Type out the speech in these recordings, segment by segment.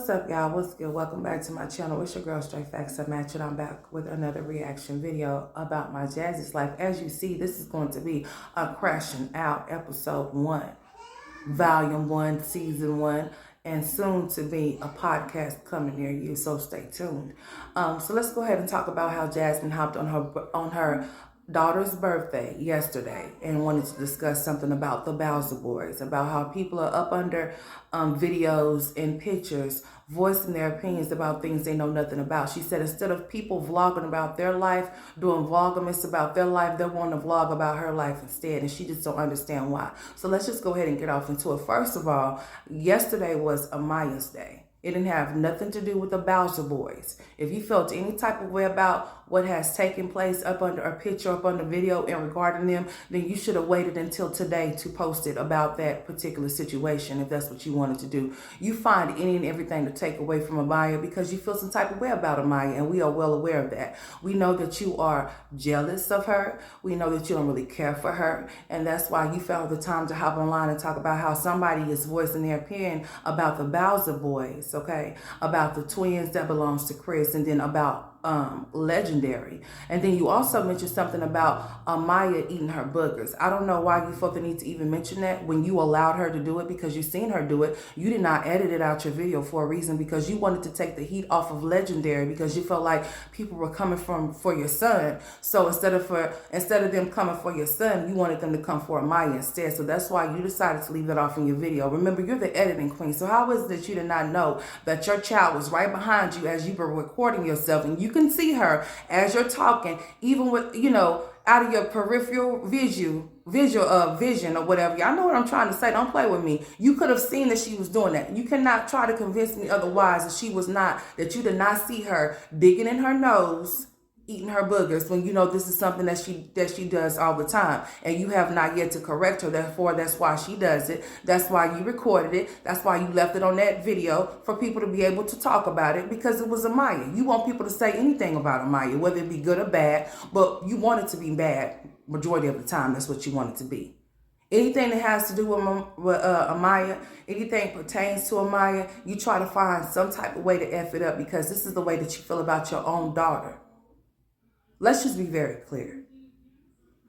What's up, y'all? What's good? Welcome back to my channel. It's your girl Straight Facts Unmatched, and I'm back with another reaction video about my Jazzy's life. As you see, this is going to be a Crashing Out episode 1, volume 1, season 1, and soon to be a podcast coming near you, so stay tuned. So let's go ahead and talk about how Jasmine hopped on her daughter's birthday yesterday and wanted to discuss something about the Bowser boys, about how people are up under videos and pictures voicing their opinions about things they know nothing about. She said instead of people vlogging about their life, doing vlogmas about their life, they want to vlog about her life instead, and she just don't understand why. So let's just go ahead and get off into it. First of all, yesterday was Amaya's day. It didn't have nothing to do with the Bowser boys. If you felt any type of way about what has taken place up under a picture, up under video and regarding them, then you should have waited until today to post it about that particular situation, if that's what you wanted to do. You find any and everything to take away from Amaya because you feel some type of way about Amaya, and we are well aware of that. We know that you are jealous of her. We know that you don't really care for her, and that's why you found the time to hop online and talk about how somebody is voicing their opinion about the Bowser boys, okay? About the twins that belongs to Chris, and then about Legendary. And then you also mentioned something about Amaya eating her boogers. I don't know why you felt the need to even mention that when you allowed her to do it, because you seen her do it. You did not edit it out your video for a reason, because you wanted to take the heat off of Legendary, because you felt like people were coming for your son. So instead of them coming for your son, you wanted them to come for Amaya instead. So that's why you decided to leave that off in your video. Remember, you're the editing queen. So how is it that you did not know that your child was right behind you as you were recording yourself, and you can see her as you're talking, even with, out of your peripheral vision or whatever. Y'all know what I'm trying to say. Don't play with me. You could have seen that she was doing that. You cannot try to convince me otherwise that you did not see her digging in her nose, eating her boogers, when you know this is something that she does all the time, and you have not yet to correct her. Therefore, that's why she does it. That's why you recorded it. That's why you left it on that video, for people to be able to talk about it, because it was Amaya. You want people to say anything about Amaya, whether it be good or bad, but you want it to be bad majority of the time. That's what you want it to be. Anything that has to do with Amaya, anything pertains to Amaya, you try to find some type of way to F it up, because this is the way that you feel about your own daughter. Let's just be very clear.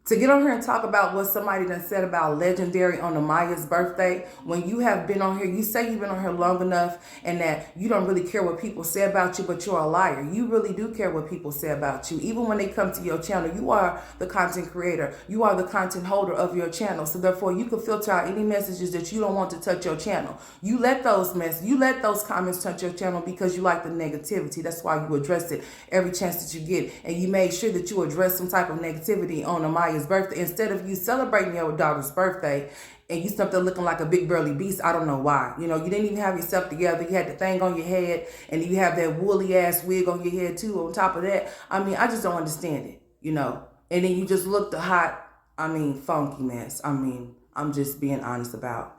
To get on here and talk about what somebody done said about Legendary on Amaya's birthday, when you have been on here, you say you've been on here long enough and that you don't really care what people say about you, but you're a liar. You really do care what people say about you. Even when they come to your channel, you are the content creator. You are the content holder of your channel. So therefore, you can filter out any messages that you don't want to touch your channel. You let those comments touch your channel because you like the negativity. That's why you address it every chance that you get. And you made sure that you address some type of negativity on Amaya's birthday, instead of you celebrating your daughter's birthday and you something looking like a big burly beast. I don't know why. You didn't even have yourself together. You had the thing on your head, and you have that woolly ass wig on your head too on top of that. I mean, I just don't understand it, And then you just look the hot, funky mess. I'm just being honest about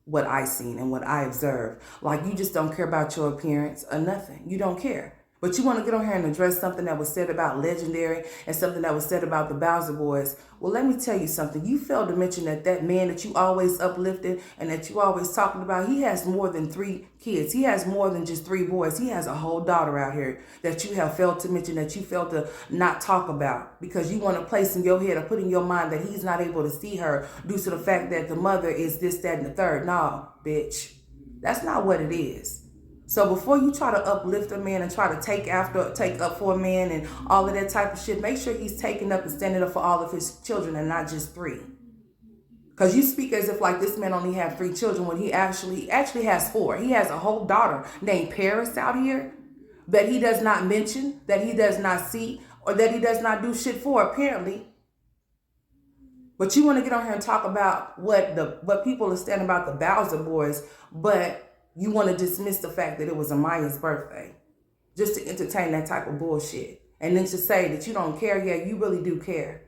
what I seen and what I observed. Like, you just don't care about your appearance or nothing. You don't care. But you want to get on here and address something that was said about Legendary and something that was said about the Bowser boys. Well, let me tell you something. You failed to mention that man that you always uplifted and that you always talking about, he has more than 3 kids. He has more than just 3 boys. He has a whole daughter out here that you have failed to mention, that you failed to not talk about, because you want to place in your head or put in your mind that he's not able to see her due to the fact that the mother is this, that, and the third. No, bitch. That's not what it is. So before you try to uplift a man and try to take up for a man and all of that type of shit, make sure he's taking up and standing up for all of his children and not just 3. Because you speak as if like this man only had 3 children when he actually has 4. He has a whole daughter named Paris out here that he does not mention, that he does not see, or that he does not do shit for, apparently. But you want to get on here and talk about what people are saying about the Bowser boys, but you want to dismiss the fact that it was Amaya's birthday just to entertain that type of bullshit. And then to say that you don't care, yeah, you really do care.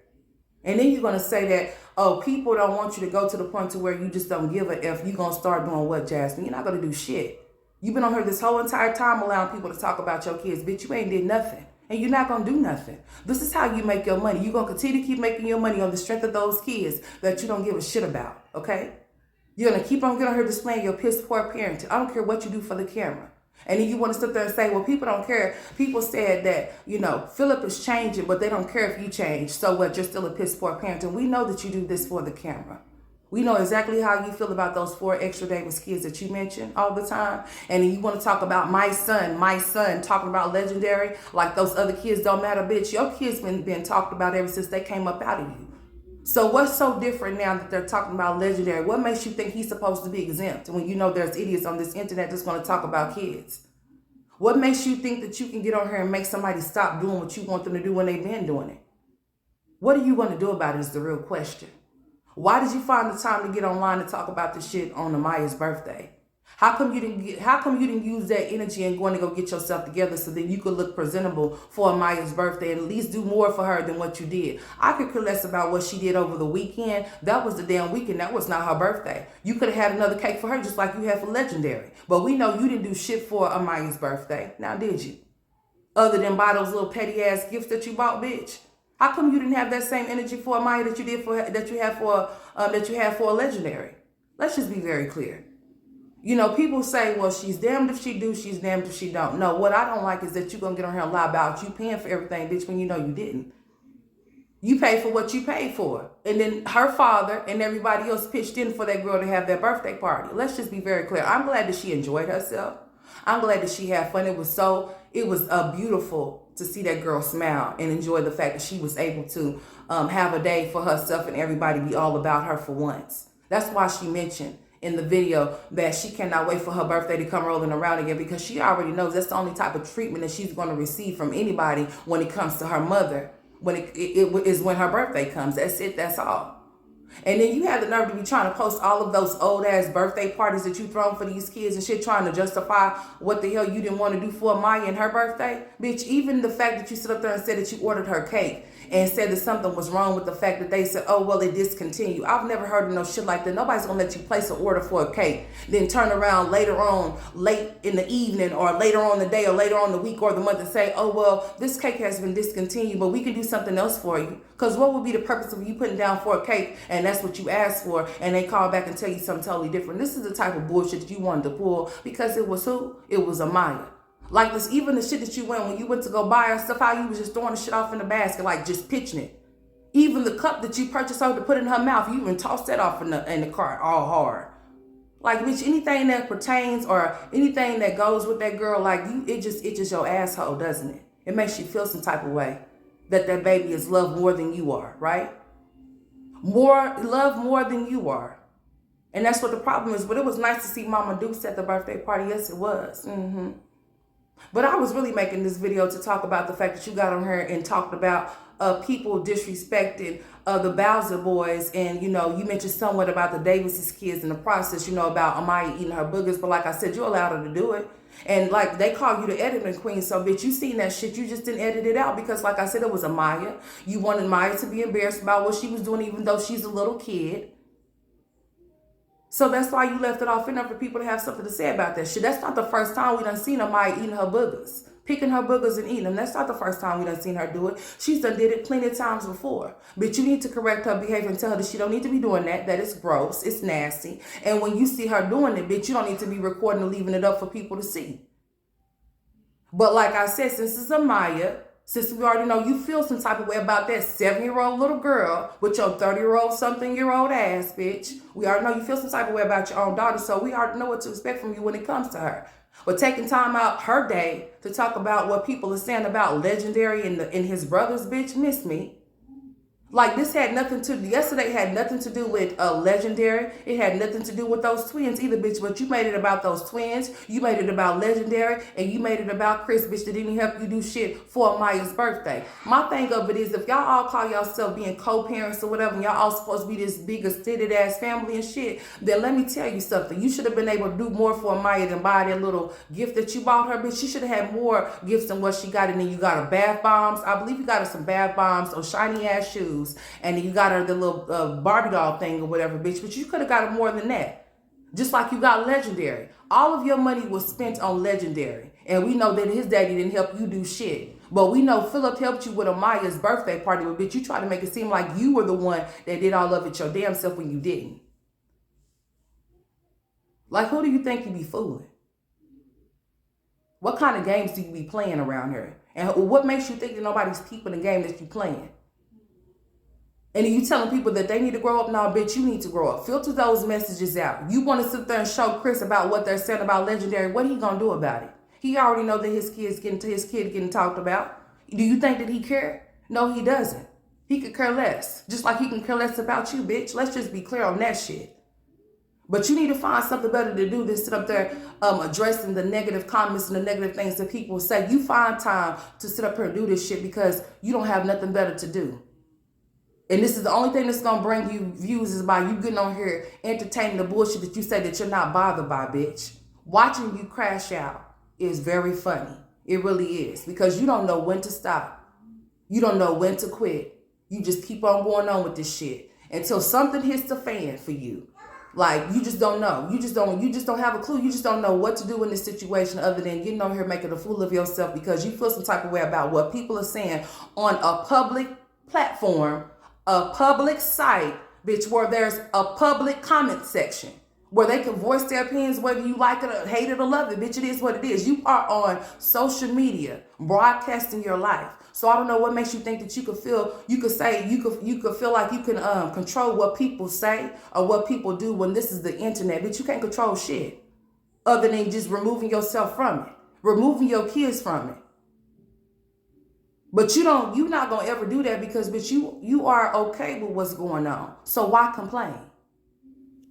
And then you're going to say that, oh, people don't want you to go to the point to where you just don't give a F. You're going to start doing what, Jasmine? You're not going to do shit. You've been on here this whole entire time allowing people to talk about your kids. Bitch, you ain't did nothing. And you're not going to do nothing. This is how you make your money. You're going to continue to keep making your money on the strength of those kids that you don't give a shit about, okay? You're going to keep on getting on here displaying your piss poor parenting. I don't care what you do for the camera. And then you want to sit there and say, well, people don't care. People said that, Philip is changing, but they don't care if you change. So what? You're still a piss poor parent. And we know that you do this for the camera. We know exactly how you feel about those 4 extra Davis kids that you mention all the time. And then you want to talk about my son, talking about Legendary, like those other kids don't matter, bitch. Your kids been talked about ever since they came up out of you. So what's so different now that they're talking about Legendary? What makes you think he's supposed to be exempt when you know there's idiots on this internet that's going to talk about kids? What makes you think that you can get on here and make somebody stop doing what you want them to do when they've been doing it? What are you going to do about it is the real question. Why did you find the time to get online and talk about this shit on Amaya's birthday? How come you didn't use that energy and going to go get yourself together so that you could look presentable for Amaya's birthday and at least do more for her than what you did? I could care less about what she did over the weekend. That was the damn weekend. That was not her birthday. You could have had another cake for her just like you had for Legendary. But we know you didn't do shit for Amaya's birthday. Now, did you? Other than buy those little petty ass gifts that you bought, bitch. How come you didn't have that same energy for Amaya that you had for a Legendary? Let's just be very clear. People say, well, she's damned if she do, she's damned if she don't. No, what I don't like is that you're going to get on here and lie about you paying for everything, bitch, when you know you didn't. You paid for what you paid for. And then her father and everybody else pitched in for that girl to have their birthday party. Let's just be very clear. I'm glad that she enjoyed herself. I'm glad that she had fun. It was beautiful to see that girl smile and enjoy the fact that she was able to have a day for herself and everybody be all about her for once. That's why she mentioned in the video that she cannot wait for her birthday to come rolling around again, because she already knows that's the only type of treatment that she's going to receive from anybody when it comes to her mother, when it is when her birthday comes. That's it. That's all. And then you have the nerve to be trying to post all of those old ass birthday parties that you thrown for these kids and shit, trying to justify what the hell you didn't want to do for Maya and her birthday. Bitch, even the fact that you stood up there and said that you ordered her cake and said that something was wrong with the fact that they said, oh, well, it discontinued. I've never heard of no shit like that. Nobody's going to let you place an order for a cake, then turn around later on, late in the evening or later on the day or later on the week or the month and say, oh, well, this cake has been discontinued, but we can do something else for you. Because what would be the purpose of you putting down for a cake and that's what you asked for and they call back and tell you something totally different? This is the type of bullshit that you wanted to pull because it was who? It was Amaya. Like this, even the shit that you when you went to go buy her stuff, how you was just throwing the shit off in the basket, like just pitching it. Even the cup that you purchased her to put in her mouth, you even tossed that off in the cart all hard. Like, bitch, anything that pertains or anything that goes with that girl, like it just your asshole, doesn't it? It makes you feel some type of way that baby is loved more than you are, right? Loved more than you are. And that's what the problem is. But it was nice to see Mama Dukes at the birthday party. Yes, it was. But I was really making this video to talk about the fact that you got on here and talked about people disrespecting the Bowser boys. And, you mentioned somewhat about the Davis's kids in the process, about Amaya eating her boogers. But like I said, you allowed her to do it. And like they call you the editing queen. So bitch, you seen that shit. You just didn't edit it out because like I said, it was Amaya. You wanted Maya to be embarrassed about what she was doing, even though she's a little kid. So that's why you left it off in there for people to have something to say about that shit. That's not the first time we done seen Amaya eating her boogers. Picking her boogers and eating them. That's not the first time we done seen her do it. She's done did it plenty of times before. But you need to correct her behavior and tell her that she don't need to be doing that. That is gross. It's nasty. And when you see her doing it, bitch, you don't need to be recording and leaving it up for people to see. But like I said, since it's Amaya, since we already know you feel some type of way about that 7-year-old little girl with your 30-year-old, something-year-old ass, bitch. We already know you feel some type of way about your own daughter, so we already know what to expect from you when it comes to her. But taking time out her day to talk about what people are saying about Legendary and his brothers, bitch, miss me. Like this yesterday had nothing to do with Legendary. It had nothing to do with those twins either, bitch. But you made it about those twins. You made it about Legendary. And you made it about Chris, bitch, that didn't help you do shit for Maya's birthday. My thing of it is if y'all all call yourself being co-parents or whatever, and y'all all supposed to be this big extended ass family and shit, then let me tell you something. You should have been able to do more for Maya than buy that little gift that you bought her, bitch. She should have had more gifts than what she got. And then you got her bath bombs. I believe you got her some bath bombs or shiny ass shoes. And then you got her the little Barbie doll thing or whatever, bitch. But you could have got her more than that. Just like you got Legendary. All of your money was spent on Legendary. And we know that his daddy didn't help you do shit. But we know Philip helped you with Amaya's birthday party. But bitch, you tried to make it seem like you were the one that did all of it your damn self when you didn't. Like, who do you think you be fooling? What kind of games do you be playing around here? And what makes you think that nobody's peeping the game that you playing? And you telling people that they need to grow up? No, bitch, you need to grow up. Filter those messages out. You want to sit there and show Chris about what they're saying about Legendary. What he gonna do about it? He already know that his kid getting talked about. Do you think that he care? No, he doesn't. He could care less. Just like he can care less about you, bitch. Let's just be clear on that shit. But you need to find something better to do than sit up there addressing the negative comments and the negative things that people say. You find time to sit up here and do this shit because you don't have nothing better to do. And this is the only thing that's going to bring you views is by you getting on here entertaining the bullshit that you say that you're not bothered by, bitch. Watching you crash out is very funny. It really is. Because you don't know when to stop. You don't know when to quit. You just keep on going on with this shit until something hits the fan for you. Like, you just don't know. You just don't have a clue. You just don't know what to do in this situation other than getting on here making a fool of yourself because you feel some type of way about what people are saying on a public platform, a public site, bitch, where there's a public comment section where they can voice their opinions whether you like it or hate it or love it. Bitch, it is what it is. You are on social media broadcasting your life. So I don't know what makes you think that you could feel like you can control what people say or what people do when this is the internet. But you can't control shit other than just removing yourself from it, removing your kids from it. But you're not gonna ever do that because bitch, you are okay with what's going on. So why complain?